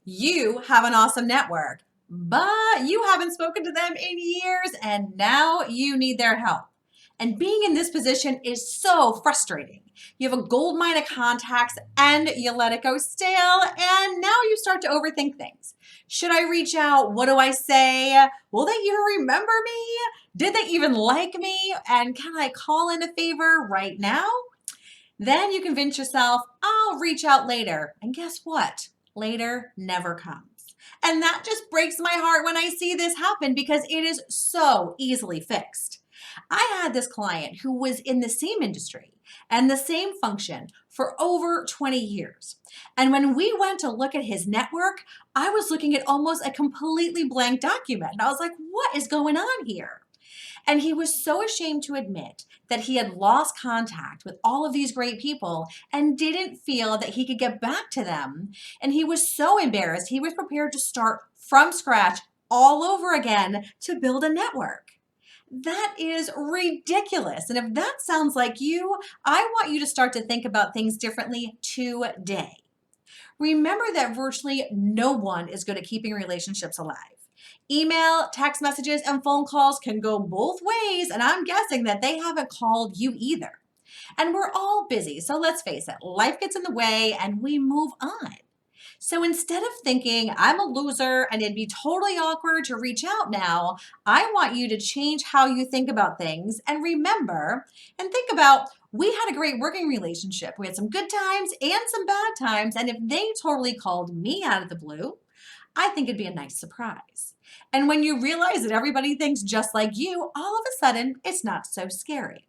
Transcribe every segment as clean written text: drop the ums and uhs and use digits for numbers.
You have an awesome network, but you haven't spoken to them in years and now you need their help. And being in this position is so frustrating. You have a gold mine of contacts and you let it go stale, and now you start to overthink things. Should I reach out? What do I say? Will they even remember me? Did they even like me? And can I call in a favor right now? Then you convince yourself, I'll reach out later. And guess what? Later never comes. And that just breaks my heart when I see this happen because it is so easily fixed. I had this client who was in the same industry and the same function for over 20 years. And when we went to look at his network, I was looking at almost a completely blank document. And I was like, what is going on here? And he was so ashamed to admit that he had lost contact with all of these great people and didn't feel that he could get back to them. And he was so embarrassed, he was prepared to start from scratch all over again to build a network. That is ridiculous. And if that sounds like you, I want you to start to think about things differently today. Remember that virtually no one is good at keeping relationships alive. Email, text messages, and phone calls can go both ways, and I'm guessing that they haven't called you either. And we're all busy, so let's face it, life gets in the way and we move on. So instead of thinking, I'm a loser and it'd be totally awkward to reach out now, I want you to change how you think about things and remember and think about, we had a great working relationship. We had some good times and some bad times. And if they totally called me out of the blue, I think it'd be a nice surprise. And when you realize that everybody thinks just like you, all of a sudden it's not so scary.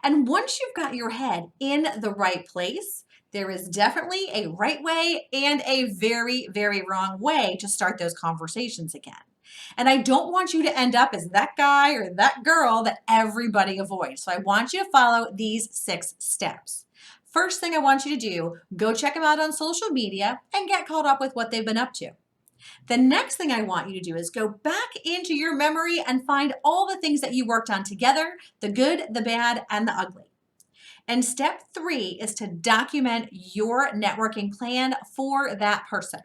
And once you've got your head in the right place, there is definitely a right way and a very, very wrong way to start those conversations again. And I don't want you to end up as that guy or that girl that everybody avoids. So I want you to follow these 6 steps. First thing I want you to do, go check them out on social media and get caught up with what they've been up to. The next thing I want you to do is go back into your memory and find all the things that you worked on together, the good, the bad, and the ugly. And step 3 is to document your networking plan for that person.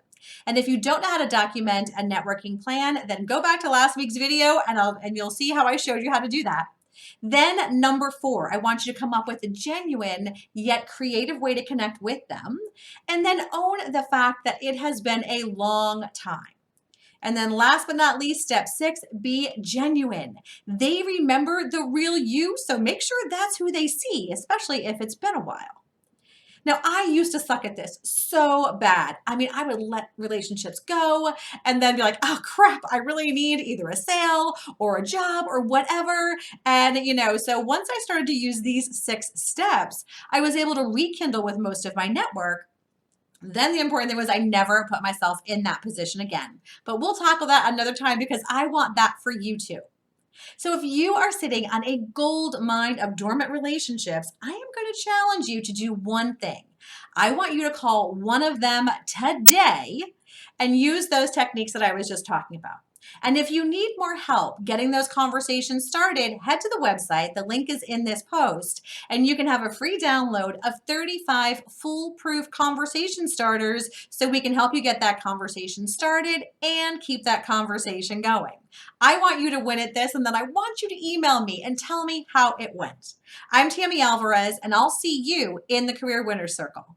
And if you don't know how to document a networking plan, then go back to last week's video and you'll see how I showed you how to do that. Then number 4, I want you to come up with a genuine yet creative way to connect with them. And then own the fact that it has been a long time. And then last but not least, step 6, be genuine. They remember the real you, so make sure that's who they see, especially if it's been a while. Now, I used to suck at this so bad. I mean, I would let relationships go and then be like, oh crap, I really need either a sale or a job or whatever. And, so once I started to use these 6 steps, I was able to rekindle with most of my network. Then the important thing was I never put myself in that position again. But we'll tackle that another time because I want that for you too. So if you are sitting on a gold mine of dormant relationships, I am going to challenge you to do one thing. I want you to call one of them today and use those techniques that I was just talking about. And if you need more help getting those conversations started, head to the website. The link is in this post, and you can have a free download of 35 foolproof conversation starters so we can help you get that conversation started and keep that conversation going. I want you to win at this, and then I want you to email me and tell me how it went. I'm Tammy Alvarez, and I'll see you in the Career Winners Circle.